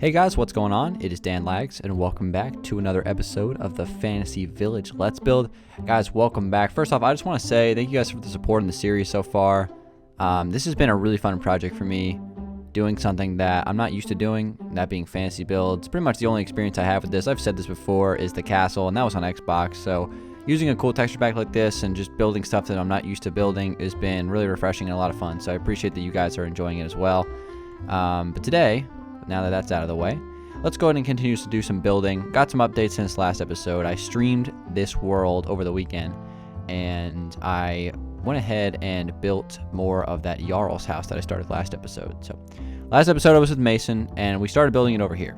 Hey guys, what's going on? It is Dan Lags, and welcome back to another episode of the Fantasy Village Let's Build. Guys, welcome back. First off, I just want to say thank you guys for the support in the series so far. This has been a really fun project for me, doing something that I'm not used to doing, that being fantasy builds. Pretty much the only experience I have with this, I've said this before, is the castle, and that was on Xbox. So using a cool texture pack like this and just building stuff that I'm not used to building has been really refreshing and a lot of fun. So I appreciate that you guys are enjoying it as well. But today, now that that's out of the way, let's go ahead and continue to do some building. Got some updates since last episode. I streamed this world over the weekend, and I went ahead and built more of that Yarl's house that I started last episode. So last episode I was with Mason, and we started building it over here.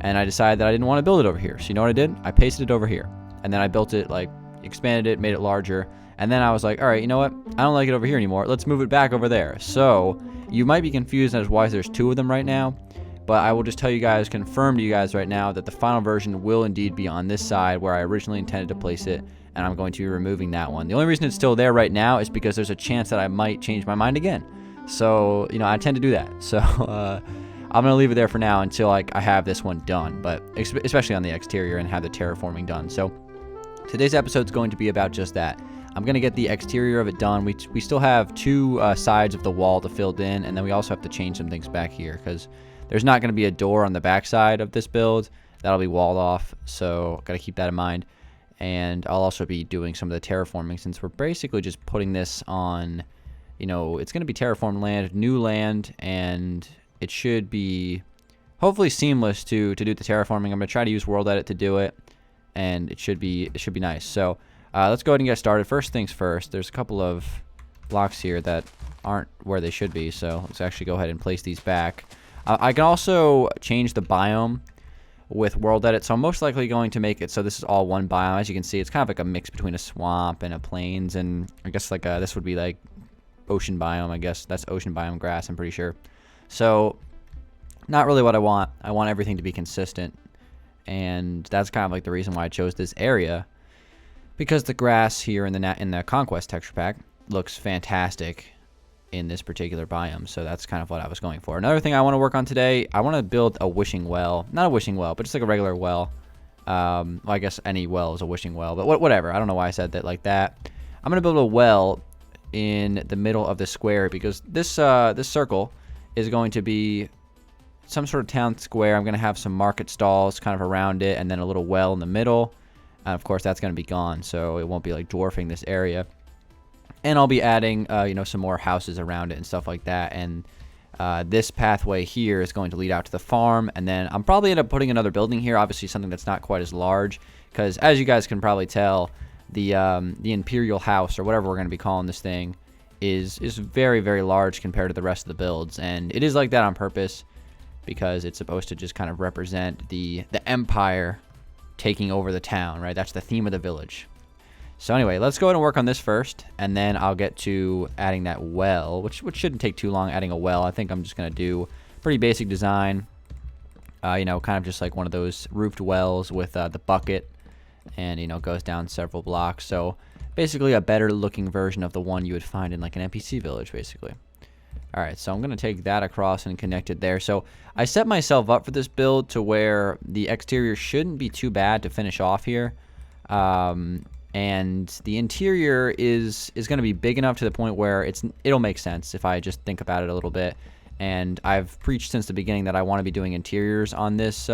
And I decided that I didn't want to build it over here. So you know what I did? I pasted it over here. And then I built it, like, expanded it, made it larger. And then I was like, all right, you know what? I don't like it over here anymore. Let's move it back over there. So you might be confused as to why there's two of them right now. But I will just tell you guys, confirm to you guys right now, that the final version will indeed be on this side where I originally intended to place it, and I'm going to be removing that one. The only reason it's still there right now is because there's a chance that I might change my mind again. So, you know, I tend to do that. So, I'm going to leave it there for now until I have this one done, but especially on the exterior and have the terraforming done. So, today's episode is going to be about just that. I'm going to get the exterior of it done. We still have two sides of the wall to fill in, and then we also have to change some things back here because there's not going to be a door on the back side of this build. That'll be walled off, so got to keep that in mind. And I'll also be doing some of the terraforming since we're basically just putting this on, you know, it's going to be terraformed land, new land, and it should be hopefully seamless to do the terraforming. I'm going to try to use World Edit to do it, and it should be nice. So let's go ahead and get started. First things first, there's a couple of blocks here that aren't where they should be, so let's actually go ahead and place these back. I can also change the biome with World Edit, so I'm most likely going to make it so this is all one biome. As you can see, it's kind of like a mix between a swamp and a plains, and I guess like this would be like ocean biome. I guess that's ocean biome grass, I'm pretty sure. So not really what I want. I want everything to be consistent, and that's kind of like the reason why I chose this area, because the grass here in the Conquest texture pack looks fantastic in this particular biome. So that's kind of what I was going for. Another thing I want to work on today, I want to build a wishing well. Not a wishing well, but just like a regular well. Well, I guess any well is a wishing well, but whatever. I don't know why I said that like that. I'm going to build a well in the middle of the square because this circle is going to be some sort of town square. I'm going to have some market stalls kind of around it, and then a little well in the middle. And of course, that's going to be gone, so it won't be like dwarfing this area. And I'll be adding, you know, some more houses around it and stuff like that. And this pathway here is going to lead out to the farm. And then I'm probably end up putting another building here. Obviously, something that's not quite as large, because as you guys can probably tell, the Imperial House, or whatever we're going to be calling this thing, is very, very large compared to the rest of the builds. And it is like that on purpose, because it's supposed to just kind of represent the Empire taking over the town, right? That's the theme of the village. So anyway, let's go ahead and work on this first, and then I'll get to adding that well, which shouldn't take too long, adding a well. I think I'm just going to do pretty basic design, you know, kind of just like one of those roofed wells with the bucket, and, you know, goes down several blocks. So basically a better looking version of the one you would find in like an NPC village, basically. All right, so I'm going to take that across and connect it there. So I set myself up for this build to where the exterior shouldn't be too bad to finish off here. And the interior is going to be big enough to the point where it'll make sense if I just think about it a little bit. And I've preached since the beginning that I want to be doing interiors on this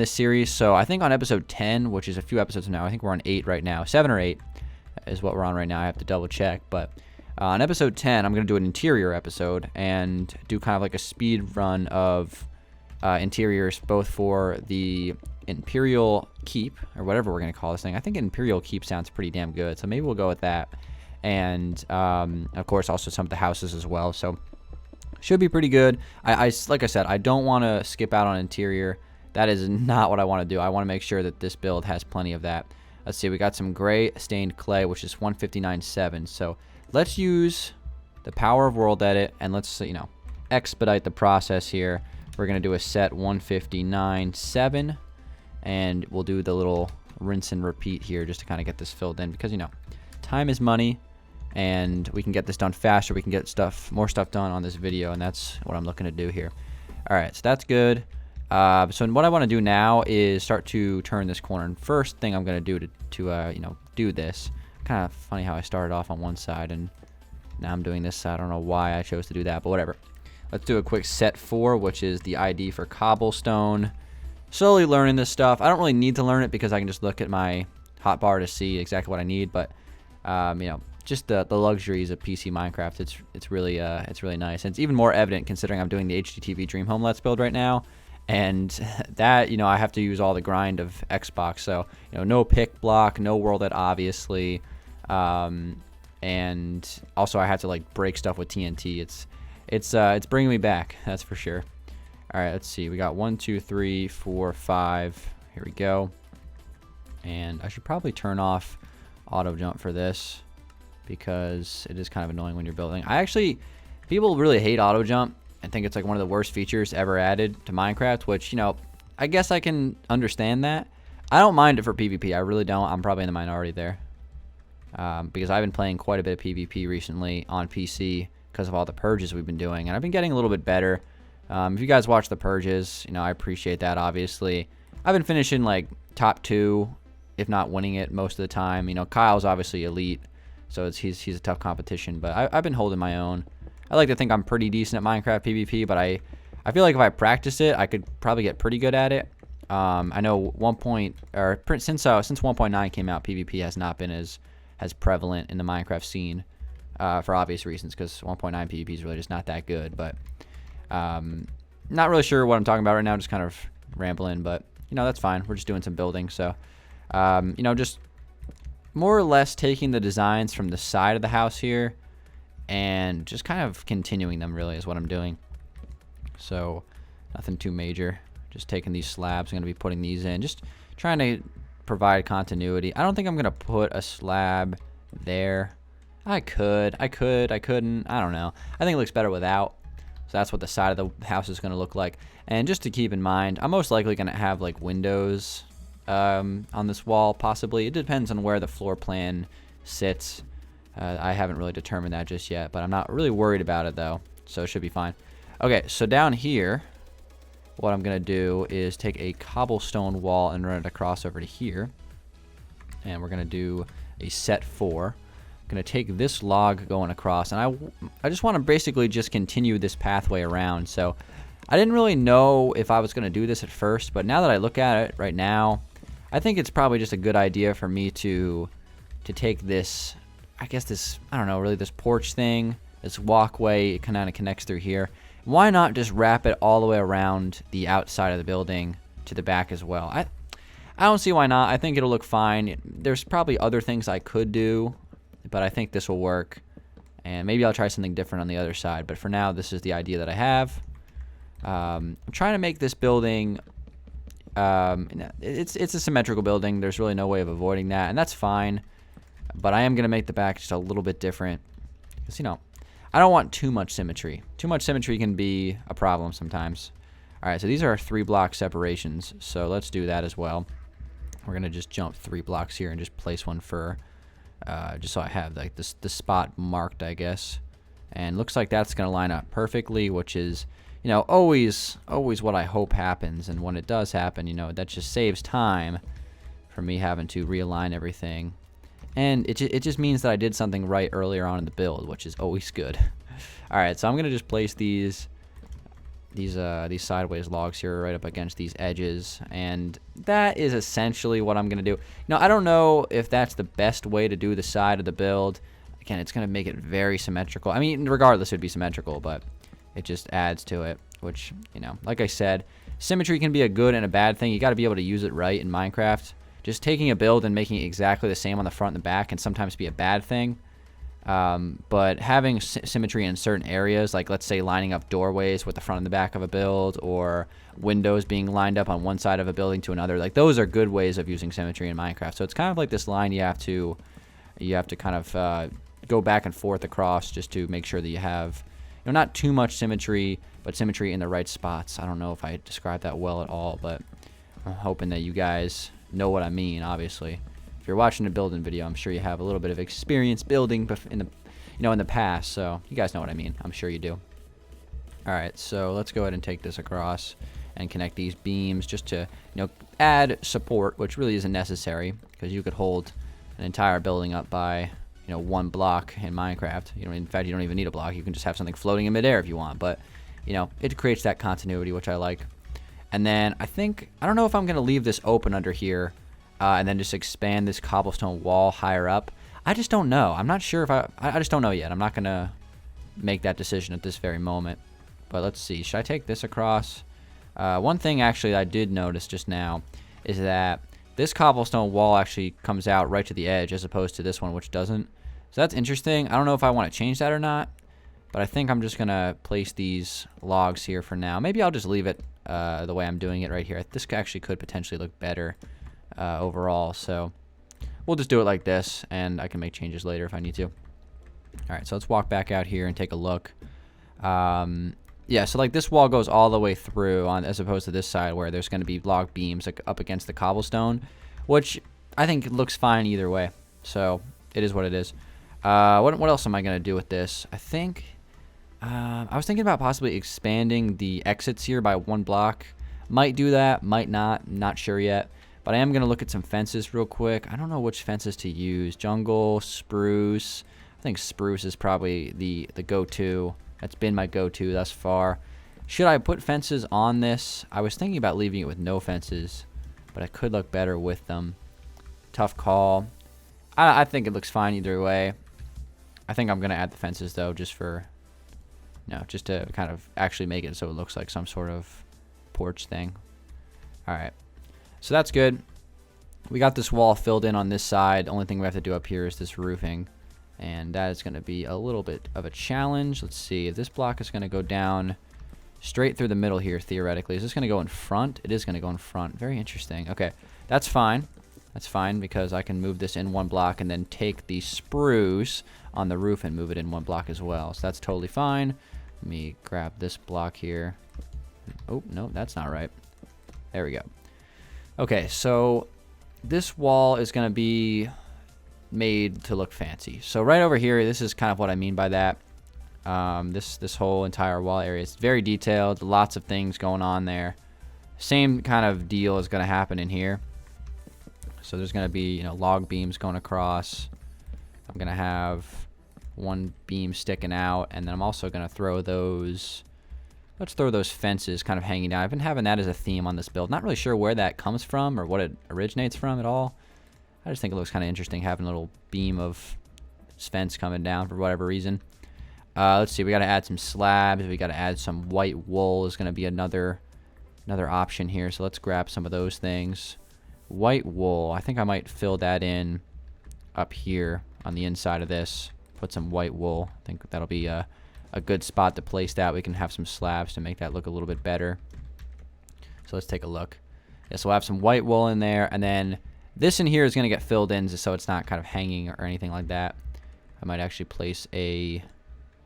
series. So I think on episode 10, which is a few episodes now, I think we're on 8 right now. 7 or 8 is what we're on right now. I have to double check. But on episode 10, I'm going to do an interior episode and do kind of like a speed run of interiors, both for the Imperial Keep, or whatever we're going to call this thing. I think Imperial Keep sounds pretty damn good, so maybe we'll go with that. And of course also some of the houses as well, so should be pretty good. I like I said, I don't want to skip out on interior. That is not what I want to do. I want to make sure that this build has plenty of that. Let's see, we got some gray stained clay, which is 159.7. So let's use the power of World Edit, and let's, you know, expedite the process here. We're going to do a set 159.7, and we'll do the little rinse and repeat here just to kind of get this filled in, because, you know, time is money, and we can get this done faster. We can get more stuff done on this video, and that's what I'm looking to do here. All right, so that's good. So what I want to do now is start to turn this corner. And first thing I'm going to do to you know, do this. Kind of funny how I started off on one side and now I'm doing this side. I don't know why I chose to do that, but whatever. Let's do a quick set 4, which is the ID for cobblestone. Slowly learning this stuff. I don't really need to learn it because I can just look at my hotbar to see exactly what I need. But you know, just the luxuries of PC Minecraft. It's really nice. And it's even more evident considering I'm doing the HGTV Dream Home Let's Build right now. And that, you know, I have to use all the grind of Xbox. So, you know, no pick block, no world that obviously. And also I had to like break stuff with TNT. It's bringing me back, that's for sure. All right, let's see. We got 1, 2, 3, 4, 5. Here we go. And I should probably turn off auto jump for this because it is kind of annoying when you're building. People really hate auto jump and think it's like one of the worst features ever added to Minecraft, which, you know, I guess I can understand that. I don't mind it for PvP. I really don't. I'm probably in the minority there. Because I've been playing quite a bit of PvP recently on PC because of all the purges we've been doing, and I've been getting a little bit better. If you guys watch the purges, you know, I appreciate that, obviously. I've been finishing like top 2, if not winning it most of the time. You know, Kyle's obviously elite, so he's a tough competition, but I've been holding my own. I like to think I'm pretty decent at Minecraft PvP, but I feel like if I practice it, I could probably get pretty good at it. I know since 1.9 came out, PvP has not been as prevalent in the Minecraft scene for obvious reasons, because 1.9 PvP is really just not that good. But not really sure what I'm talking about right now, just kind of rambling, but you know, that's fine. We're just doing some building. So you know, just more or less taking the designs from the side of the house here and just kind of continuing them, really, is what I'm doing. So nothing too major, just taking these slabs. I'm going to be putting these in, just trying to provide continuity. I don't think I'm going to put a slab there. I couldn't. I don't know. I think it looks better without. So that's what the side of the house is going to look like. And just to keep in mind, I'm most likely going to have like windows on this wall, possibly. It depends on where the floor plan sits. I haven't really determined that just yet, but I'm not really worried about it though, so it should be fine. Okay, so down here, what I'm going to do is take a cobblestone wall and run it across over to here. And we're going to do a set 4. I'm going to take this log going across, and I just want to basically just continue this pathway around. So I didn't really know if I was going to do this at first, but now that I look at it right now, I think it's probably just a good idea for me to take this, I guess this, I don't know, really this porch thing, this walkway, it kind of connects through here. Why not just wrap it all the way around the outside of the building to the back as well? I don't see why not. I think it'll look fine. There's probably other things I could do, but I think this will work. And maybe I'll try something different on the other side. But for now, this is the idea that I have. I'm trying to make this building, it's a symmetrical building. There's really no way of avoiding that, and that's fine. But I am going to make the back just a little bit different. Because, you know, I don't want too much symmetry. Too much symmetry can be a problem sometimes. All right, so these are our 3-block separations. So let's do that as well. We're going to just jump 3 blocks here and just place one for, just so I have like the spot marked, I guess. And looks like that's going to line up perfectly, which is, you know, always what I hope happens. And when it does happen, you know, that just saves time for me having to realign everything. And it just means that I did something right earlier on in the build, which is always good. All right, so I'm gonna just place these sideways logs here right up against these edges, and that is essentially what I'm gonna do. Now, I don't know if that's the best way to do the side of the build. Again, it's gonna make it very symmetrical. I mean, regardless, it'd be symmetrical, but it just adds to it. Which, you know, like I said, symmetry can be a good and a bad thing. You got to be able to use it right in Minecraft. Just taking a build and making it exactly the same on the front and the back can sometimes be a bad thing. But having symmetry in certain areas, like let's say lining up doorways with the front and the back of a build, or windows being lined up on one side of a building to another, like those are good ways of using symmetry in Minecraft. So it's kind of like this line you have to kind of go back and forth across just to make sure that you have, you know, not too much symmetry, but symmetry in the right spots. I don't know if I described that well at all, but I'm hoping that you guys know what I mean. Obviously, if you're watching a building video, I'm sure you have a little bit of experience building in the past, so you guys know what I mean. I'm sure you do. All Alright, so let's go ahead and take this across and connect these beams just to, add support, which really isn't necessary because you could hold an entire building up by, one block in Minecraft. In fact, you don't even need a block. You can just have something floating in midair if you want, but, it creates that continuity, which I like. And then I don't know if I'm going to leave this open under here and then just expand this cobblestone wall higher up. I just don't know. I'm not sure if I just don't know yet. I'm not going to make that decision at this very moment. But let's see. Should I take this across? One thing actually I did notice just now is that this cobblestone wall actually comes out right to the edge as opposed to this one, which doesn't. So that's interesting. I don't know if I want to change that or not, but I think I'm just going to place these logs here for now. Maybe I'll just leave it the way I'm doing it right here. This actually could potentially look better overall. So we'll just do it like this, and I can make changes later if I need to. All right, so let's walk back out here and take a look. Yeah, so like this wall goes all the way through as opposed to this side where there's going to be log beams like up against the cobblestone, which I think looks fine either way. So it is what it is. What else am I going to do with this? I think I was thinking about possibly expanding the exits here by 1 block. Might do that, might not. Not sure yet. But I am going to look at some fences real quick. I don't know which fences to use. Jungle, spruce. I think spruce is probably the go-to. That's been my go-to thus far. Should I put fences on this? I was thinking about leaving it with no fences, but it could look better with them. Tough call. I think it looks fine either way. I think I'm going to add the fences, though, just to kind of actually make it so it looks like some sort of porch thing. All right. So that's good. We got this wall filled in on this side. The only thing we have to do up here is this roofing. And that is going to be a little bit of a challenge. Let's see if this block is going to go down straight through the middle here, theoretically. Is this going to go in front? It is going to go in front. Very interesting. Okay, that's fine. That's fine because I can move this in 1 block and then take the spruce on the roof and move it in 1 block as well. So that's totally fine. Let me grab this block here. Oh, no, that's not right. There we go. Okay, so this wall is going to be made to look fancy. So right over here, this is kind of what I mean by that. This whole entire wall area is very detailed, lots of things going on there. Same kind of deal is going to happen in here. So there's going to be log beams going across. I'm going to have 1 beam sticking out, and then I'm also going to throw those. Let's throw those fences kind of hanging down. I've been having that as a theme on this build. Not really sure where that comes from or what it originates from at all. I just think it looks kind of interesting having a little beam of fence coming down for whatever reason. Let's see. We got to add some slabs. We got to add some white wool is going to be another option here. So let's grab some of those things. White wool. I think I might fill that in up here on the inside of this. Put some white wool. I think that'll be a good spot to place that. We can have some slabs to make that look a little bit better. So let's take a look. Yeah, so we'll have some white wool in there, and then this in here is going to get filled in so it's not kind of hanging or anything like that. I might actually place a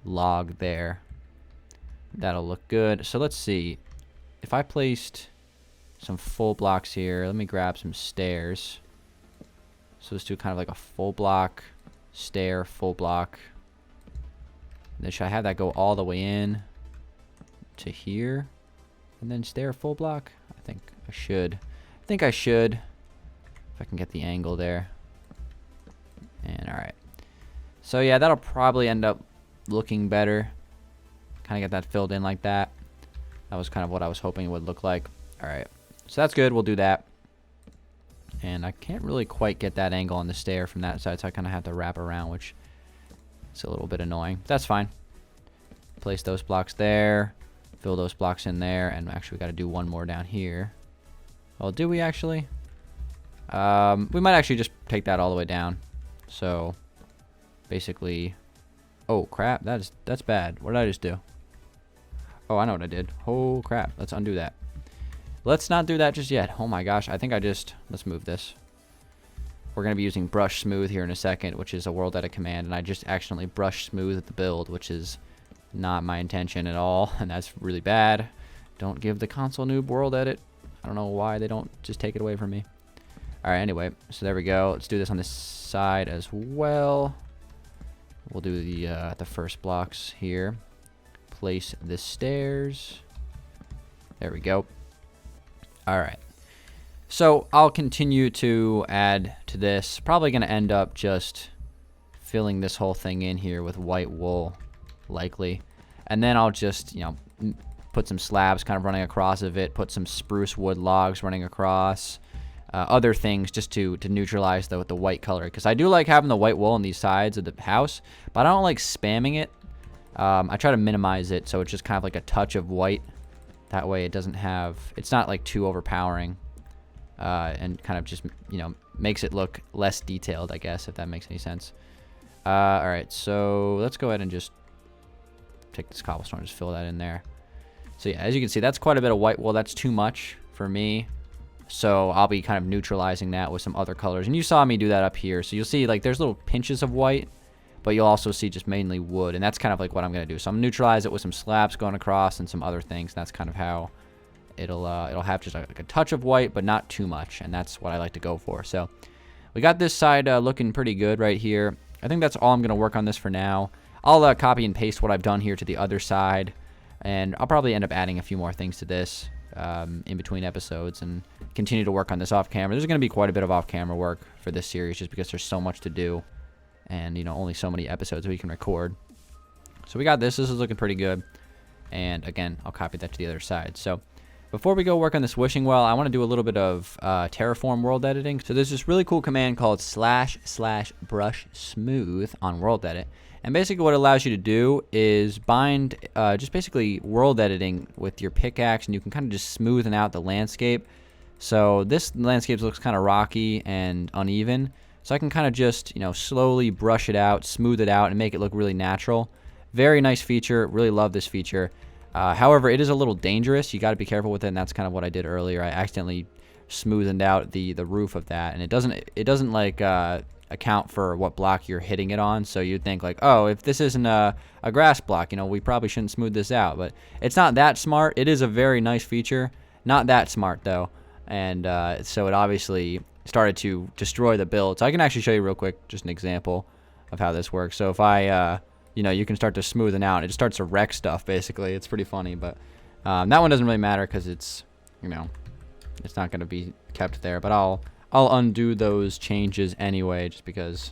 log there. That'll look good. So let's see. If I placed some full blocks here, let me grab some stairs. So let's do kind of like a full block, stair, full block. And then should I have that go all the way in to here? And then stair, full block? I think I should. If I can get the angle there. And alright. So yeah, that'll probably end up looking better. Kind of get that filled in like that. That was kind of what I was hoping it would look like. Alright. So that's good. We'll do that. And I can't really quite get that angle on the stair from that side, so I kind of have to wrap around, which is a little bit annoying. That's fine. Place those blocks there. Fill those blocks in there. And actually, we got to do 1 more down here. Well, do we actually? We might actually just take that all the way down. So basically, oh crap, that's bad. What did I just do? Oh, I know what I did. Oh crap, let's undo that. Let's not do that just yet. Oh my gosh, I think let's move this. We're gonna be using brush smooth here in a second, which is a world edit command, and I just accidentally brush smooth the build, which is not my intention at all, and that's really bad. Don't give the console noob world edit. I don't know why they don't just take it away from me. Alright, anyway, so there we go. Let's do this on this side as well. We'll do the first blocks here. place the stairs. There we go. All right. So I'll continue to add to this. Probably going to end up just filling this whole thing in here with white wool, likely. And then I'll just, put some slabs kind of running across of it, put some spruce wood logs running across, other things just to neutralize the white color. Because I do like having the white wool on these sides of the house, but I don't like spamming it. I try to minimize it so it's just kind of like a touch of white. That way it doesn't have, it's not like too overpowering. And kind of just, makes it look less detailed, I guess, if that makes any sense. All right, so let's go ahead and just take this cobblestone and just fill that in there. So yeah, as you can see, that's quite a bit of white wool. That's too much for me. So I'll be kind of neutralizing that with some other colors. And you saw me do that up here. So you'll see like there's little pinches of white, but you'll also see just mainly wood. And that's kind of like what I'm going to do. So I'm going to neutralize it with some slabs going across and some other things. And that's kind of how it'll have just like a touch of white, but not too much. And that's what I like to go for. So we got this side looking pretty good right here. I think that's all I'm going to work on this for now. I'll copy and paste what I've done here to the other side. And I'll probably end up adding a few more things to this in between episodes and continue to work on this off camera. There's going to be quite a bit of off camera work for this series just because there's so much to do. And, only so many episodes we can record. So we got this. This is looking pretty good. And again, I'll copy that to the other side. So before we go work on this wishing well, I want to do a little bit of Terraform world editing. So there's this really cool command called //brush smooth on world edit. And basically what it allows you to do is bind just basically world editing with your pickaxe, and you can kind of just smoothen out the landscape. So this landscape looks kind of rocky and uneven. So I can kind of just, slowly brush it out, smooth it out, and make it look really natural. Very nice feature. Really love this feature. However, it is a little dangerous. You got to be careful with it, and that's kind of what I did earlier. I accidentally smoothened out the roof of that, and it doesn't like account for what block you're hitting it on. So you'd think like, oh, if this isn't a grass block, we probably shouldn't smooth this out. But it's not that smart. It is a very nice feature. Not that smart though, and so it obviously started to destroy the build. So I can actually show you real quick just an example of how this works. So if I you can start to smoothen out. It just starts to wreck stuff, basically. It's pretty funny, but that one doesn't really matter because it's, it's not going to be kept there. But I'll undo those changes anyway, just because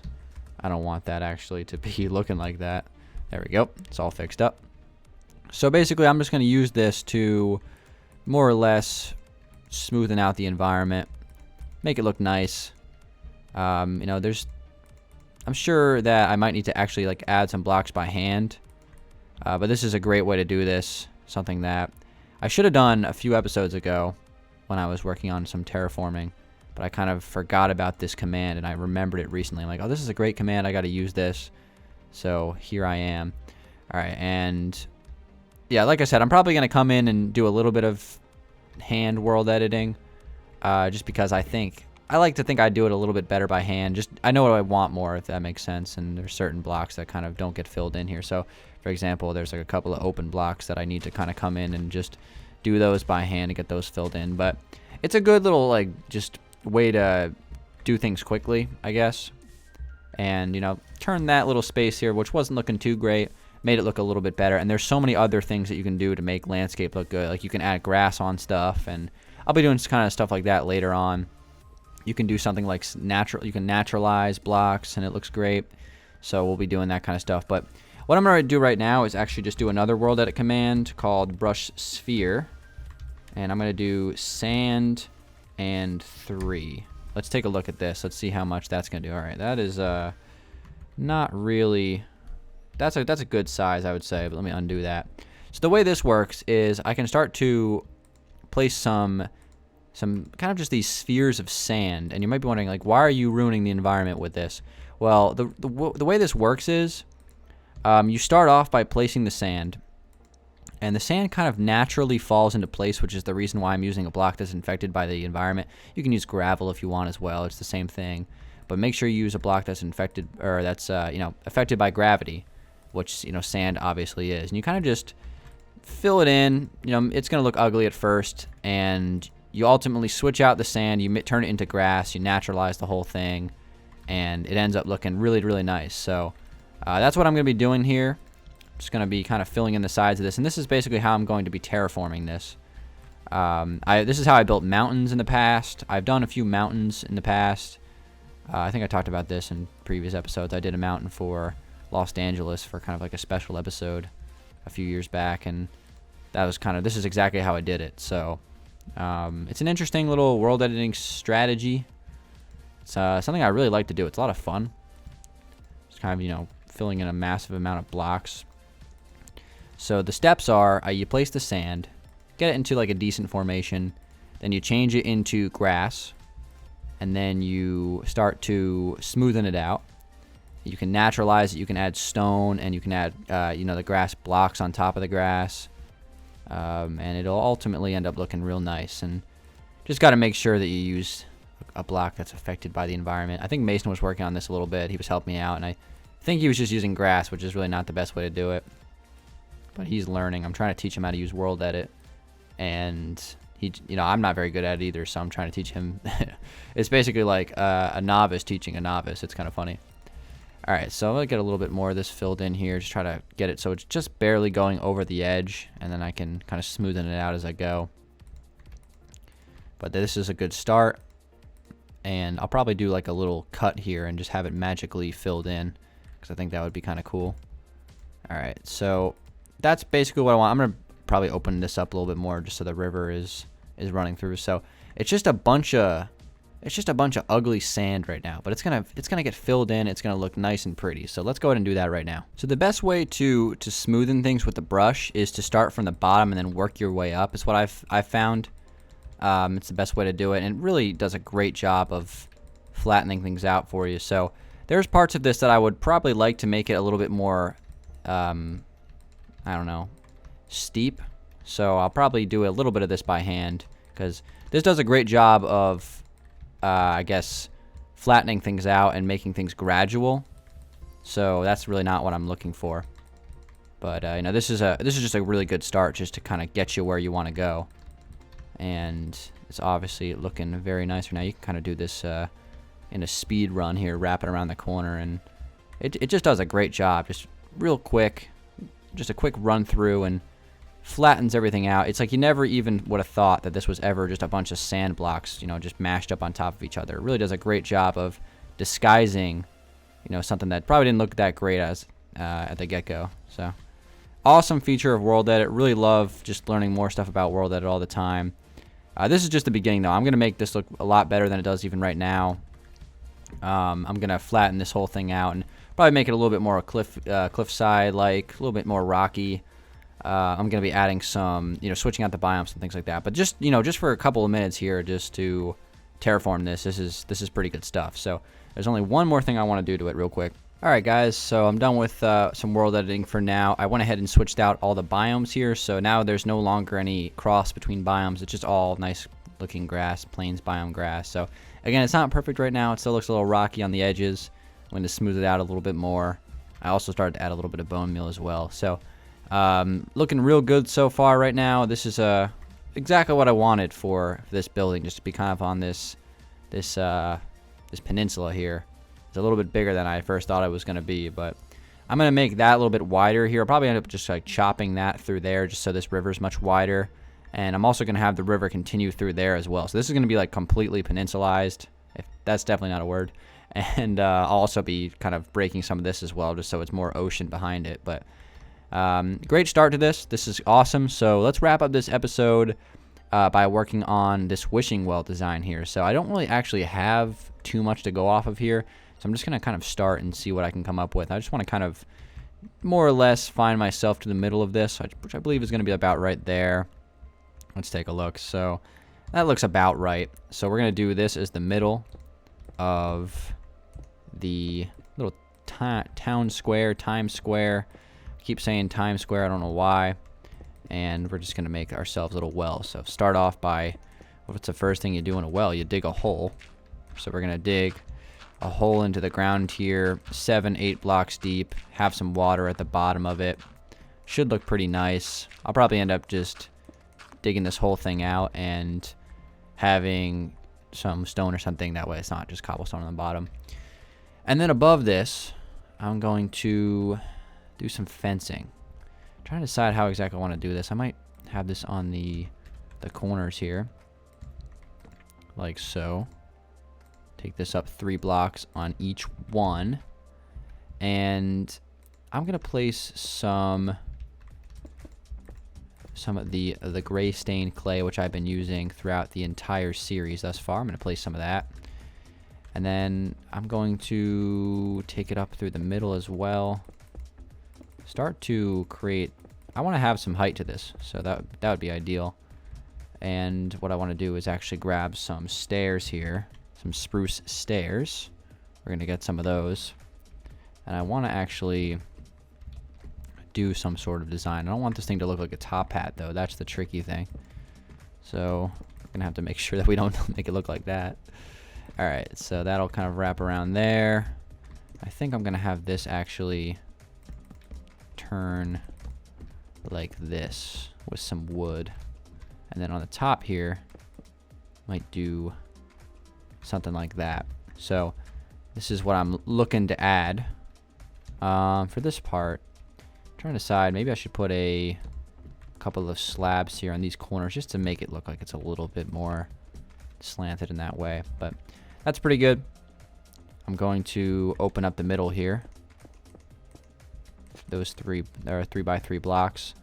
I don't want that actually to be looking like that. There we go. It's all fixed up. So basically, I'm just going to use this to more or less smoothen out the environment, make it look nice. I'm sure that I might need to actually like add some blocks by hand, but this is a great way to do this. Something that I should have done a few episodes ago when I was working on some terraforming, but I kind of forgot about this command and I remembered it recently. I'm like, oh, this is a great command. I got to use this. So here I am. All right, and yeah, like I said, I'm probably going to come in and do a little bit of hand world editing, just because I like to think I do it a little bit better by hand. Just I know what I want more, if that makes sense. And there's certain blocks that kind of don't get filled in here. So, for example, there's like a couple of open blocks that I need to kind of come in and just do those by hand to get those filled in. But it's a good little like just way to do things quickly, I guess. And turn that little space here, which wasn't looking too great, made it look a little bit better. And there's so many other things that you can do to make landscape look good. Like you can add grass on stuff, and I'll be doing kind of stuff like that later on. You can do something like you can naturalize blocks, and it looks great. So we'll be doing that kind of stuff. But what I'm going to do right now is actually just do another world edit command called brush sphere. And I'm going to do sand and 3. Let's take a look at this. Let's see how much that's going to do. All right, that is not really... That's a good size, I would say, but let me undo that. So the way this works is I can start to place some kind of just these spheres of sand, and you might be wondering, like, why are you ruining the environment with this? Well, the way this works is you start off by placing the sand, and the sand kind of naturally falls into place, which is the reason why I'm using a block that's infected by the environment. You can use gravel if you want as well. It's the same thing, but make sure you use a block that's infected, or that's affected by gravity, which sand obviously is. And you kind of just fill it in. It's going to look ugly at first, and you ultimately switch out the sand, you turn it into grass, you naturalize the whole thing, and it ends up looking really, really nice. So that's what I'm going to be doing here. Just going to be kind of filling in the sides of this. And this is basically how I'm going to be terraforming this. This is how I built mountains in the past. I've done a few mountains in the past. I think I talked about this in previous episodes. I did a mountain for Los Dangeles for kind of like a special episode a few years back, and that was kind of, this is exactly how I did it. So it's an interesting little world editing strategy. It's something I really like to do. It's a lot of fun. It's kind of, you know, filling in a massive amount of blocks. So the steps are, you place the sand, get it into like a decent formation, then you change it into grass, and then you start to smoothen it out. You can naturalize it, you can add stone, and you can add, you know, the grass blocks on top of the grass. And it'll ultimately end up looking real nice. And just got to make sure that you use a block that's affected by the environment. I think Mason was working on this a little bit. He was helping me out, and I think he was just using grass, which is really not the best way to do it. But he's learning. I'm trying to teach him how to use world edit, and he, you know, I'm not very good at it either, so I'm trying to teach him. It's basically like a novice teaching a novice. It's kind of funny. All right, so I'm going to get a little bit more of this filled in here. Just try to get it so it's just barely going over the edge, and then I can kind of smoothen it out as I go. But this is a good start, and I'll probably do like a little cut here and just have it magically filled in, because I think that would be kind of cool. All right, so that's basically what I want. I'm going to probably open this up a little bit more just so the river is running through. So it's just a bunch of ugly sand right now, but it's gonna get filled in. It's gonna look nice and pretty. So let's go ahead and do that right now. So the best way to smoothen things with the brush is to start from the bottom and then work your way up. Is what I've found. It's the best way to do it, and it really does a great job of flattening things out for you. So there's parts of this that I would probably like to make it a little bit more, I don't know, steep. So I'll probably do a little bit of this by hand, because this does a great job of I guess flattening things out and making things gradual. So that's really not what I'm looking for. But you know, this is just a really good start, just to kind of get you where you want to go. And it's obviously looking very nice right now. You can kind of do this in a speed run here, wrap it around the corner, and it just does a great job. Just real quick, just a quick run through, and flattens everything out. It's like you never even would have thought that this was ever just a bunch of sand blocks, you know, just mashed up on top of each other. It really does a great job of disguising, you know, something that probably didn't look that great as at the get-go. So awesome feature of world edit. Really love just learning more stuff about world edit all the time. This is just the beginning, though. I'm going to make this look a lot better than it does even right now. I'm going to flatten this whole thing out and probably make it a little bit more cliffside, like a little bit more rocky. I'm going to be adding some, you know, switching out the biomes and things like that. But just, you know, just for a couple of minutes here, just to terraform this is pretty good stuff. So there's only one more thing I want to do to it real quick. All right, guys, so I'm done with some world editing for now. I went ahead and switched out all the biomes here. So now there's no longer any cross between biomes. It's just all nice looking grass, plains biome grass. So again, it's not perfect right now. It still looks a little rocky on the edges. I'm going to smooth it out a little bit more. I also started to add a little bit of bone meal as well. So looking real good so far right now. This is exactly what I wanted for this building, just to be kind of on this peninsula here. It's a little bit bigger than I first thought it was going to be, but I'm going to make that a little bit wider here. I'll probably end up just like chopping that through there just so this river is much wider. And I'm also going to have the river continue through there as well. So this is going to be like completely peninsulized, if that's definitely not a word. And I'll also be kind of breaking some of this as well, just so it's more ocean behind it. But great start to this. This is awesome. So let's wrap up this episode by working on this wishing well design here. So I don't really actually have too much to go off of here. So I'm just going to kind of start and see what I can come up with. I just want to kind of more or less find myself to the middle of this, which I believe is going to be about right there. Let's take a look. So that looks about right. So we're going to do this as the middle of the little town square, Times Square. I keep saying Times Square, I don't know why. And we're just going to make ourselves a little well. So start off by, what's the first thing you do in a well? You dig a hole. So we're going to dig a hole into the ground here, 7-8 blocks deep, have some water at the bottom of it. Should look pretty nice. I'll probably end up just digging this whole thing out and having some stone or something. That way it's not just cobblestone on the bottom. And then above this, I'm going to do some fencing. trying to decide how exactly I want to do this. I might have this on the corners here, like so. Take this up 3 blocks on each one, and I'm gonna place some of the gray stained clay, which I've been using throughout the entire series thus far. I'm gonna place some of that, and then I'm going to take it up through the middle as well. Start to create. I want to have some height to this, so that would be ideal. And what I want to do is actually grab some stairs here, some spruce stairs. We're gonna get some of those, and I want to actually do some sort of design. I don't want this thing to look like a top hat, though. That's the tricky thing. So we're gonna have to make sure that we don't make it look like that. All right, so that'll kind of wrap around there. I think I'm gonna have this actually turn like this with some wood, and then on the top here might do something like that. So this is what I'm looking to add. For this part, I'm trying to decide, maybe I should put a couple of slabs here on these corners just to make it look like it's a little bit more slanted in that way, but that's pretty good. I'm going to open up the middle here, those 3 by 3 blocks,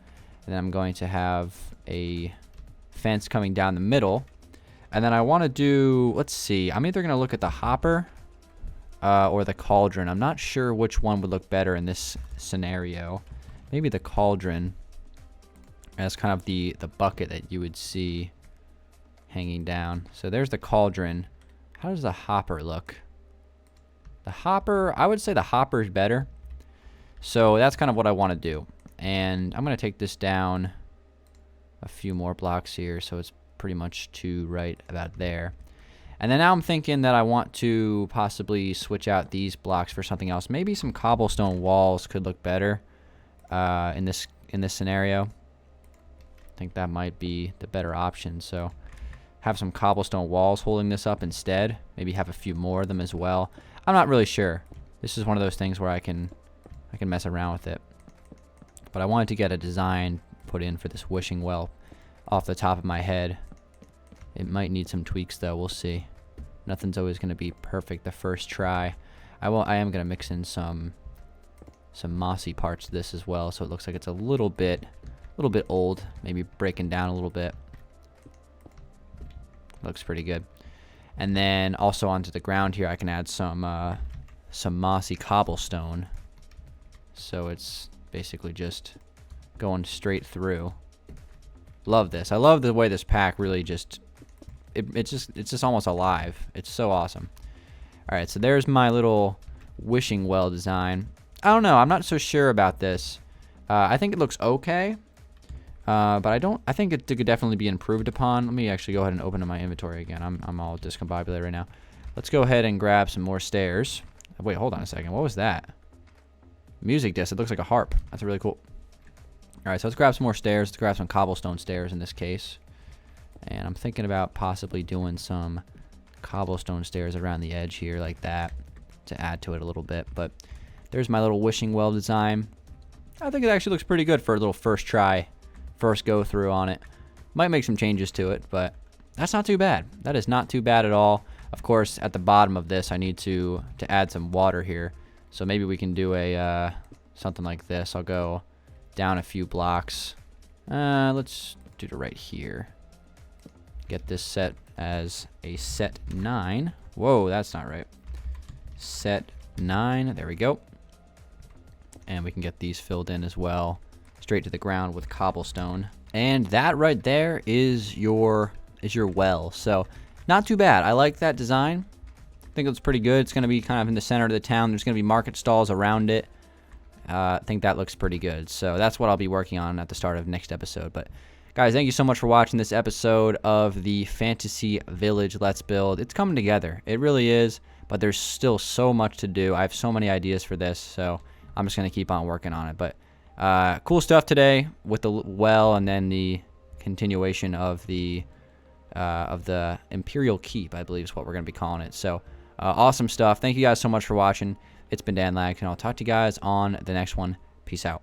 and then I'm going to have a fence coming down the middle. And then I want to do, let's see, I'm either going to look at the hopper or the cauldron. I'm not sure which one would look better in this scenario. Maybe the cauldron as kind of the bucket that you would see hanging down. So there's the cauldron. How does the hopper look? The hopper, I would say the hopper is better. So that's kind of what I want to do. And I'm going to take this down a few more blocks here, so it's pretty much to right about there. And then now I'm thinking that I want to possibly switch out these blocks for something else. Maybe some cobblestone walls could look better in this scenario. I think that might be the better option. So have some cobblestone walls holding this up instead. Maybe have a few more of them as well. I'm not really sure. This is one of those things where I can mess around with it. But I wanted to get a design put in for this wishing well off the top of my head. It might need some tweaks though, we'll see. Nothing's always going to be perfect the first try. I am going to mix in some mossy parts to this as well, so it looks like it's a little bit old, maybe breaking down a little bit. Looks pretty good. And then also onto the ground here I can add some mossy cobblestone. So it's basically just going straight through. Love this. I love the way this pack really just it's just almost alive. It's so awesome. All right, so there's my little wishing well design. I don't know. I'm not so sure about this. I think it looks okay, but I think it could definitely be improved upon. Let me actually go ahead and open up my inventory again. I'm all discombobulated right now. Let's go ahead and grab some more stairs. Wait, hold on a second. What was that? Music disc. It looks like a harp. That's really cool. All right, so let's grab some more stairs. Let's grab some cobblestone stairs in this case. And I'm thinking about possibly doing some cobblestone stairs around the edge here like that to add to it a little bit. But there's my little wishing well design. I think it actually looks pretty good for a little first try, first go through on it. Might make some changes to it, but that's not too bad. That is not too bad at all. Of course, at the bottom of this, I need to add some water here. So maybe we can do a something like this. I'll go down a few blocks. Let's do it right here. Get this set as a set 9. Whoa, that's not right. Set 9. There we go. And we can get these filled in as well, straight to the ground with cobblestone. And that right there is your well. So not too bad. I like that design. I think it's pretty good. It's going to be kind of in the center of the town. There's going to be market stalls around it. I think that looks pretty good. So that's what I'll be working on at the start of next episode. But guys, thank you so much for watching this episode of the Fantasy Village Let's Build. It's coming together. It really is. But there's still so much to do. I have so many ideas for this. So I'm just going to keep on working on it. But cool stuff today with the well and then the continuation of the Imperial Keep, I believe is what we're going to be calling it. So awesome stuff. Thank you guys so much for watching. It's been Dangeles, and I'll talk to you guys on the next one. Peace out.